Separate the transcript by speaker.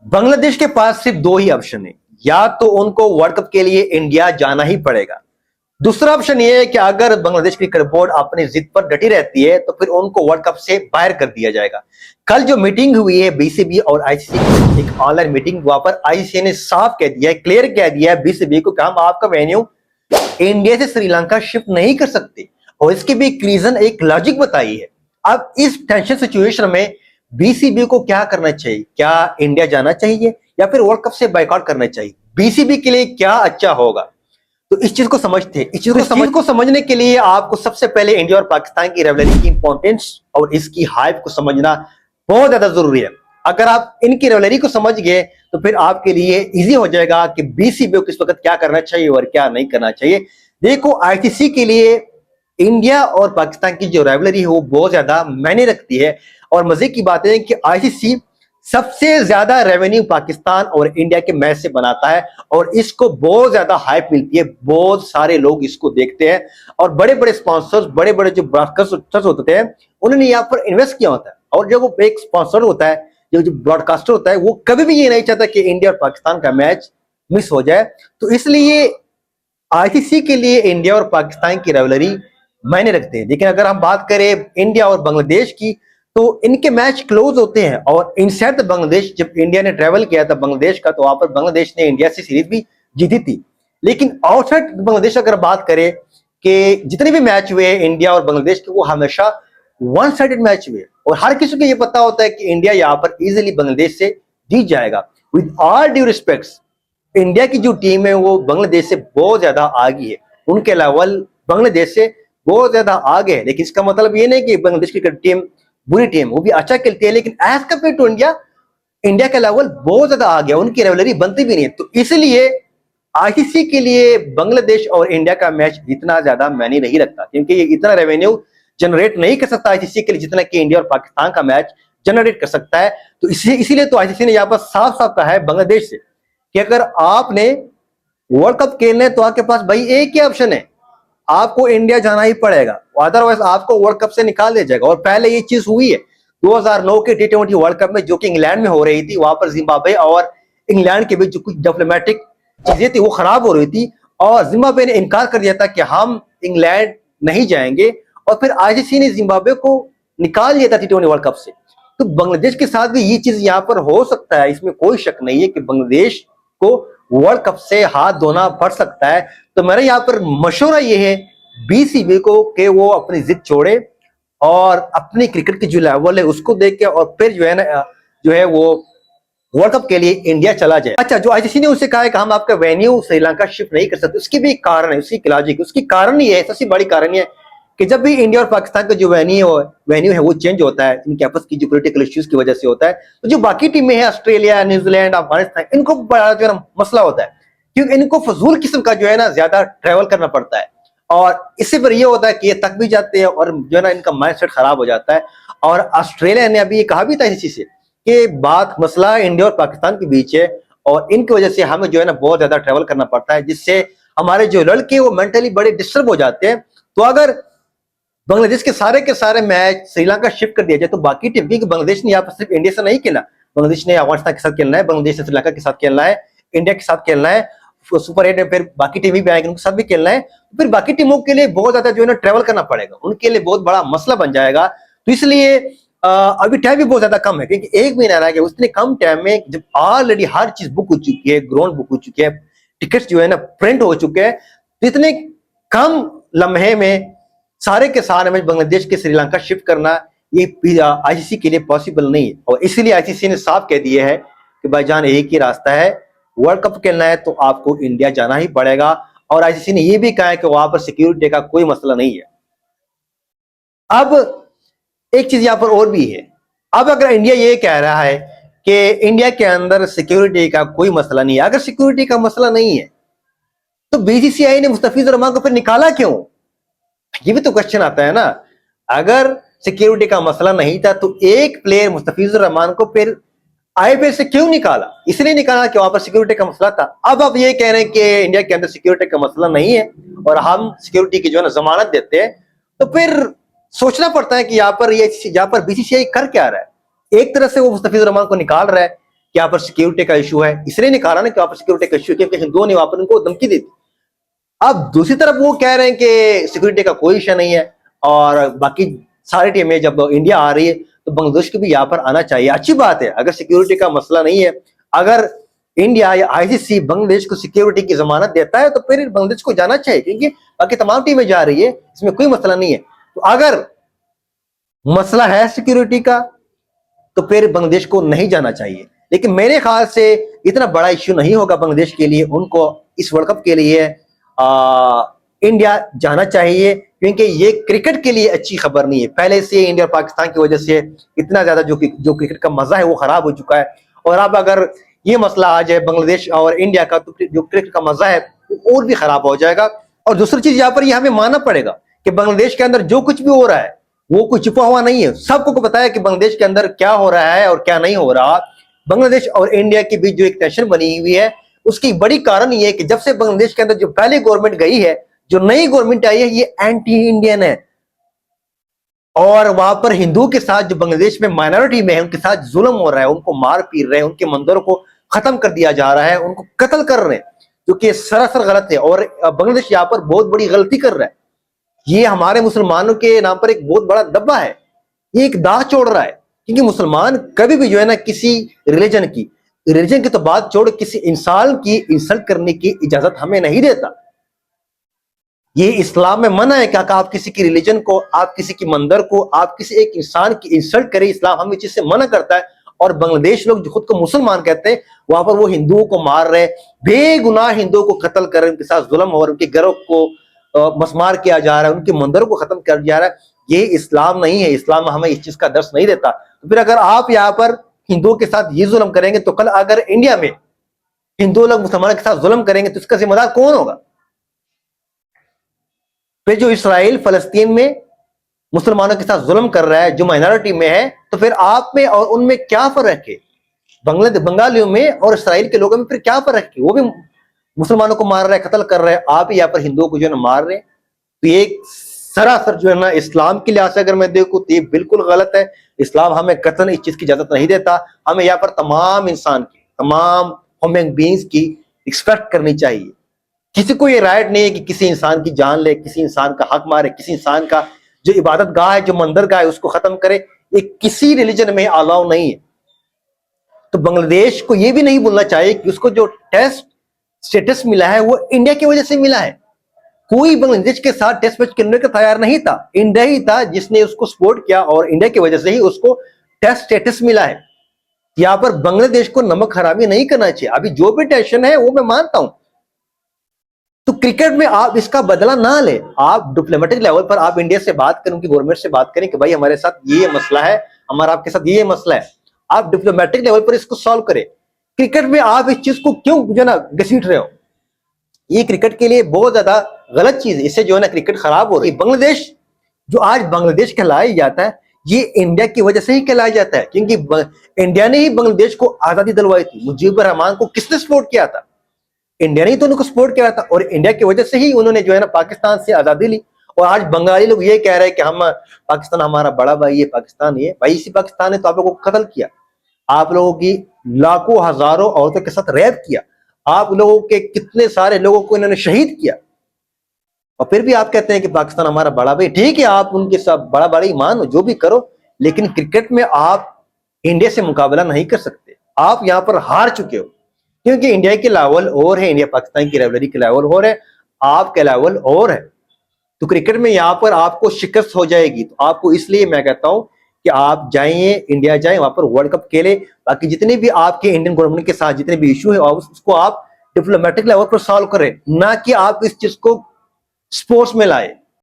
Speaker 1: बांग्लादेश के पास सिर्फ दो ही ऑप्शन है। या तो उनको वर्ल्ड कप के लिए इंडिया जाना ही पड़ेगा। दूसरा ऑप्शन ये है कि अगर बांग्लादेश क्रिकेट बोर्ड अपनी जिद पर डटी रहती है तो फिर उनको वर्ल्ड कप से बाहर कर दिया जाएगा। कल जो मीटिंग हुई है बीसीबी और आईसीसी की, एक ऑनलाइन मीटिंग, वहां पर आईसीसी ने साफ कह दिया है, क्लियर कह दिया है बीसीबी को कि हम आपका वेन्यू इंडिया से श्रीलंका शिफ्ट नहीं कर सकते। और इसकी भी एक रीजन, एक लॉजिक बताई है। अब इस टेंशन सिचुएशन में बीसीबी को क्या करना चाहिए? क्या इंडिया जाना चाहिए या फिर वर्ल्ड कप से बाइकआउट करना चाहिए? बीसीबी के लिए क्या अच्छा होगा? तो इस चीज को समझते हैं। इस चीज को समझने के लिए आपको सबसे पहले इंडिया और पाकिस्तान की रिवलरी की इंपॉर्टेंस और इसकी हाइप को समझना बहुत ज्यादा जरूरी है। अगर आप इनकी रिवलरी को समझ गए तो फिर आपके लिए इजी हो जाएगा कि बीसीबी को किस वक्त क्या करना चाहिए और क्या नहीं करना चाहिए। देखो, आईसीसी के लिए इंडिया और पाकिस्तान की जो राइवलरी है वो बहुत ज्यादा मायने रखती है। और मजे की बात है कि आईसीसी सबसे ज्यादा रेवेन्यू पाकिस्तान और इंडिया के मैच से बनाता है और इसको बहुत ज्यादा हाइप मिलती है। बहुत सारे लोग इसको देखते हैं और बड़े बड़े स्पॉन्सर्स, बड़े बड़े जो ब्रॉडकास्टर्स होते हैं, उन्होंने यहाँ पर इन्वेस्ट किया होता है। और जब वो एक स्पॉन्सर होता है, जो ब्रॉडकास्टर होता है, वो कभी भी ये नहीं चाहता कि इंडिया और पाकिस्तान का मैच मिस हो जाए। तो इसलिए आईसीसी के लिए इंडिया और पाकिस्तान की राइवलरी मायने रखते हैं। लेकिन अगर हम बात करें इंडिया और बांग्लादेश की, तो इनके मैच क्लोज होते हैं। और इनसाइड बांग्लादेश, जब इंडिया ने ट्रेवल किया था बांग्लादेश का, तो वहां पर बांग्लादेश ने इंडिया से सीरीज भी जीती थी। लेकिन आउटसाइड बांग्लादेश अगर बात करें कि जितने भी मैच हुए इंडिया और बांग्लादेश के, वो हमेशा वन साइडेड मैच हुए और हर किसी को ये पता होता है कि इंडिया यहाँ पर इजिली बांग्लादेश से जीत जाएगा। With all due respects, India की जो टीम है वो बांग्लादेश से बहुत ज्यादा आगे है। उनके लेवल बांग्लादेश से बहुत ज्यादा आगे है। लेकिन इसका मतलब ये नहीं कि बांग्लादेश क्रिकेट टीम बुरी टीम, वो भी अच्छा खेलती है। लेकिन as compare to India, India का लेवल बहुत ज्यादा आगे है, उनकी रिवलरी बनती भी नहीं है। तो इसलिए आईसीसी के लिए बांग्लादेश और इंडिया का मैच इतना ज्यादा मायने नहीं रखता, क्योंकि ये इतना रेवेन्यू जनरेट नहीं कर सकता आईसीसी के लिए जितना कि इंडिया और पाकिस्तान का मैच जनरेट कर सकता है। तो इसीलिए तो आईसीसी ने यहाँ पर साफ साफ कहा है बांग्लादेश से कि अगर आपने वर्ल्ड कप खेलना है तो आपके पास भाई एक ही ऑप्शन है, आपको इंडिया जाना ही पड़ेगा, अदरवाइज आपको वर्ल्ड कप से निकाल दिया जाएगा। और पहले ये चीज हुई है 2009 के टी20 वर्ल्ड कप में, जो कि इंग्लैंड में हो रही थी। वहां पर जिम्बाब्वे और इंग्लैंड के बीच जो कुछ डिप्लोमेटिक चीजें थी वो खराब हो रही थी और जिम्बाब्वे ने इनकार कर दिया था कि हम इंग्लैंड नहीं जाएंगे। और फिर आईसीसी ने जिम्बाब्वे को निकाल दिया था टी20 वर्ल्ड कप से। तो बांग्लादेश के साथ भी ये चीज यहाँ पर हो सकता है, इसमें कोई शक नहीं है कि बांग्लादेश को वर्ल्ड कप से हाथ धोना पड़ सकता है। तो मेरा यहाँ पर मशवरा ये है बीसीबी को कि वो अपनी जिद छोड़े और अपनी क्रिकेट की जो लेवल है उसको देख के और फिर जो है ना, जो है वो वर्ल्ड कप के लिए इंडिया चला जाए। अच्छा, जो आईसीसी ने उससे कहा है कि हम आपका वेन्यू श्रीलंका शिफ्ट नहीं कर सकते, उसकी भी एक कारण है, उसकी लॉजिक, उसकी कारण ये है, सबसे बड़ी कारण ये है कि जब भी इंडिया और पाकिस्तान का जो वेन्यू है वो चेंज होता है, इनके आपस की जो पॉलिटिकल इश्यूज की वजह से होता है, तो जो बाकी टीमें हैं, ऑस्ट्रेलिया, न्यूजीलैंड, अफगानिस्तान, इनको बड़ा जो है ना मसला होता है, क्योंकि इनको फजूल किस्म का जो है ना ज्यादा ट्रेवल करना पड़ता है। और इससे पर यह होता है कि ये थक भी जाते हैं और जो है ना इनका माइंडसेट खराब हो जाता है। और ऑस्ट्रेलिया ने अभी ये कहा भी था इसी से कि बात मसला इंडिया और पाकिस्तान के बीच है और इनकी वजह से हमें जो है ना बहुत ज्यादा ट्रेवल करना पड़ता है, जिससे हमारे जो लड़के वो मेंटली बड़े डिस्टर्ब हो जाते हैं। तो अगर बांग्लादेश के सारे मैच श्रीलंका शिफ्ट कर दिया जाए तो बाकी टीम, क्योंकि बांग्लादेश ने यहाँ पर सिर्फ इंडिया से नहीं खेला, बांग्लादेश ने अफगानिस्तान के साथ खेलना है, बांग्लादेश ने श्रीलंका के साथ खेलना है, इंडिया के साथ खेलना है, सुपर 8 में फिर बाकी टीम भी आएंगे, उनके साथ भी खेलना है। तो फिर बाकी टीमों के लिए बहुत ज्यादा जो है ना ट्रेवल करना पड़ेगा, उनके लिए बहुत बड़ा मसला बन जाएगा। तो इसलिए अभी टाइम भी बहुत ज्यादा कम है, क्योंकि एक महीना रह गया। उतने कम टाइम में जब ऑलरेडी हर चीज बुक हो चुकी है, ग्राउंड बुक हो चुकी है, टिकट्स जो है ना प्रिंट हो चुके हैं, तो इतने कम लम्हे में सारे के सारे मैच बांग्लादेश के श्रीलंका शिफ्ट करना ये आईसीसी के लिए पॉसिबल नहीं है। और इसीलिए आईसीसी ने साफ कह दिया है कि भाईजान एक ही रास्ता है, वर्ल्ड कप खेलना है तो आपको इंडिया जाना ही पड़ेगा। और आईसीसी ने यह भी कहा है कि वहां पर सिक्योरिटी का कोई मसला नहीं है। अब एक चीज यहां पर और भी है, अब अगर इंडिया ये कह रहा है कि इंडिया के अंदर सिक्योरिटी का कोई मसला नहीं है, अगर सिक्योरिटी का मसला नहीं है तो बीसीसीआई ने मुस्तफिजुर रहमान को फिर निकाला क्यों? ये भी तो क्वेश्चन आता है ना। अगर सिक्योरिटी का मसला नहीं था तो एक प्लेयर मुस्तफिजुर रहमान को फिर आईपीएल से क्यों निकाला? इसलिए निकाला कि वहां पर सिक्योरिटी का मसला था। अब आप ये कह रहे हैं कि इंडिया के अंदर सिक्योरिटी का मसला नहीं है और हम सिक्योरिटी की जो है ना जमानत देते हैं, तो फिर सोचना पड़ता है कि यहाँ पर बीसीसीआई कर क्या रहा है। एक तरह से वो मुस्तफिजुर रहमान को निकाल रहा है कि यहाँ पर सिक्योरिटी का इशू है, इसलिए नहीं कहा ना कि वहां पर सिक्योरिटी का इशू है क्योंकि हिंदुओं ने वहां पर उनको धमकी दी थी। अब दूसरी तरफ वो कह रहे हैं कि सिक्योरिटी का कोई इशू नहीं है, और बाकी सारी टीमें जब इंडिया आ रही है तो बांग्लादेश को भी यहाँ पर आना चाहिए। अच्छी बात है, अगर सिक्योरिटी का मसला नहीं है, अगर इंडिया या आईसीसी बांग्लादेश को सिक्योरिटी की जमानत देता है तो फिर बांग्लादेश को जाना चाहिए, क्योंकि बाकी तमाम टीमें जा रही है, इसमें कोई मसला नहीं है। तो अगर मसला है सिक्योरिटी का तो फिर बांग्लादेश को नहीं जाना चाहिए, लेकिन मेरे ख्याल से इतना बड़ा इश्यू नहीं होगा बांग्लादेश के लिए। उनको इस वर्ल्ड कप के लिए इंडिया जाना चाहिए, क्योंकि ये क्रिकेट के लिए अच्छी खबर नहीं है। पहले से इंडिया और पाकिस्तान की वजह से इतना ज्यादा जो क्रिकेट का मजा है वो खराब हो चुका है, और अब अगर ये मसला आ जाए बांग्लादेश और इंडिया का तो जो क्रिकेट का मजा है वो और भी खराब हो जाएगा। और दूसरी चीज यहाँ पर ये हमें मानना पड़ेगा कि बांग्लादेश के अंदर जो कुछ भी हो रहा है वो कुछ छुपा हुआ नहीं है, सबको को पता है कि बांग्लादेश के अंदर क्या हो रहा है और क्या नहीं हो रहा। बांग्लादेश और इंडिया के बीच जो एक टेंशन बनी हुई है उसकी बड़ी कारण ये है कि जब से बांग्लादेश के अंदर जो पहले गवर्नमेंट गई है, जो नई गवर्नमेंट आई है, ये एंटी इंडियन है, और वहां पर हिंदुओं के साथ जो बांग्लादेश में माइनॉरिटी में है उनके साथ जुल्म हो रहा है, उनको मार पीट रहे हैं, उनके मंदिरों को खत्म कर दिया जा रहा है, उनको कत्ल कर रहे हैं, जो कि सरासर गलत है। और बांग्लादेश यहाँ पर बहुत बड़ी गलती कर रहा है, ये हमारे मुसलमानों के नाम पर एक बहुत बड़ा दब्बा है, ये एक दाग छोड़ रहा है, क्योंकि मुसलमान कभी भी जो है ना किसी रिलीजन की तो बात छोड़, किसी इंसान की इंसल्ट करने की इजाजत हमें नहीं देता। ये इस्लाम में मना है कि आप किसी की रिलीजन को, आप किसी की मंदिर को, आप किसी एक इंसान की इंसल्ट करें, इस्लाम हमें चीज से मना करता है। और बांग्लादेश लोग जो खुद को मुसलमान कहते हैं वहां पर वो हिंदुओं को मार रहे हैं, बेगुनाह हिंदुओं को कत्ल कर रहे हैं, उनके साथ जुल्म हो रहा है, उनके घरों को मसमार किया जा रहा है, उनके मंदिरों को खत्म कर दिया जा रहा है। ये इस्लाम नहीं है, इस्लाम हमें इस चीज का दर्श नहीं देता। तो फिर अगर आप यहाँ पर हिंदुओं के साथ ये जुल्म करेंगे तो कल अगर इंडिया में हिंदू लोग मुसलमानों के साथ जुल्म करेंगे तो इसका जिम्मेदार कौन होगा? फिर जो इसराइल फलस्तीन में मुसलमानों के साथ जुल्म कर रहा है, जो माइनॉरिटी में है, तो फिर आप में और उनमें क्या फर्क है? बंगालियों में और इसराइल के लोगों में फिर क्या फर्क है? वो भी मुसलमानों को मार रहे हैं, कत्ल कर रहे हैं, आप ही यहाँ पर हिंदुओं को जो है ना मार रहे हैं। तो ये सरासर जो है ना इस्लाम के लिहाज से अगर मैं देखूं तो ये बिल्कुल गलत है। इस्लाम हमें कतन इस चीज की इजाजत नहीं देता। हमें यहाँ पर तमाम इंसान की, तमाम ह्यूमन बीइंग्स की रिस्पेक्ट करनी चाहिए। किसी को ये राइट नहीं है कि किसी इंसान की जान ले, किसी इंसान का हक मारे, किसी इंसान का जो इबादत गाह है, जो मंदिर गाह है, उसको खत्म करे। ये किसी रिलीजन में अलाउ नहीं है। तो बांग्लादेश को ये भी नहीं बोलना चाहिए कि उसको जो टेस्ट स्टेटस मिला है वो इंडिया की वजह से मिला है। कोई बांग्लादेश के साथ टेस्ट मैच करने का तैयार नहीं था, इंडिया ही था जिसने उसको सपोर्ट किया, और इंडिया की वजह से ही उसको टेस्ट स्टेटस मिला है। यहां पर बांग्लादेश को नमक हरामी नहीं करना चाहिए। अभी जो भी टेंशन है वो मैं मानता हूं, तो क्रिकेट में आप इसका बदला ना ले। आप डिप्लोमेटिक लेवल पर आप इंडिया से बात करें, उनकी गवर्नमेंट से बात करें कि भाई हमारे साथ ये मसला है, हमारा आपके साथ ये मसला है, आप डिप्लोमेटिक लेवल पर इसको सॉल्व करें। क्रिकेट में आप इस चीज को क्यों जो ना घसीट रहे हो? ये क्रिकेट के लिए बहुत ज्यादा गलत चीज है, इससे जो है ना क्रिकेट खराब हो रही है। बांग्लादेश जो आज बांग्लादेश कहलाया जाता है, ये इंडिया की वजह से ही कहलाया जाता है, क्योंकि इंडिया ने ही बांग्लादेश को आजादी दिलवाई थी। मुजीबुर रहमान को किसने सपोर्ट किया था? इंडिया ने ही तो उनको सपोर्ट किया था, और इंडिया की वजह से ही उन्होंने जो है ना पाकिस्तान से आजादी ली। और आज बंगाली लोग ये कह रहे हैं कि हम पाकिस्तान हमारा बड़ा भाई है, पाकिस्तान ये भाई, इसी पाकिस्तान ने तो आप लोगों को कत्ल किया, आप लोगों की लाखों हजारों औरतों के साथ रेप किया, आप लोगों के कितने सारे लोगों को इन्होंने शहीद किया, और फिर भी आप कहते हैं कि पाकिस्तान हमारा बड़ा भाई। ठीक है, आप उनके साथ बड़ा बड़ी मानो, जो भी करो, लेकिन क्रिकेट में आप इंडिया से मुकाबला नहीं कर सकते। आप यहां पर हार चुके हो, क्योंकि इंडिया के लेवल और है, इंडिया पाकिस्तान की रिवलरी के लेवल और है, आपके लेवल और है। तो क्रिकेट में यहाँ पर आपको शिकस्त हो जाएगी। तो आपको इसलिए मैं कहता हूं कि आप जाइए, इंडिया जाए, वहां पर वर्ल्ड कप खेले। बाकी जितने भी आपके इंडियन गवर्नमेंट के साथ जितने भी इशू है उसको आप डिप्लोमेटिक लेवल पर सॉल्व करें, ना कि आप इस चीज को स्पोर्ट्स में लाए।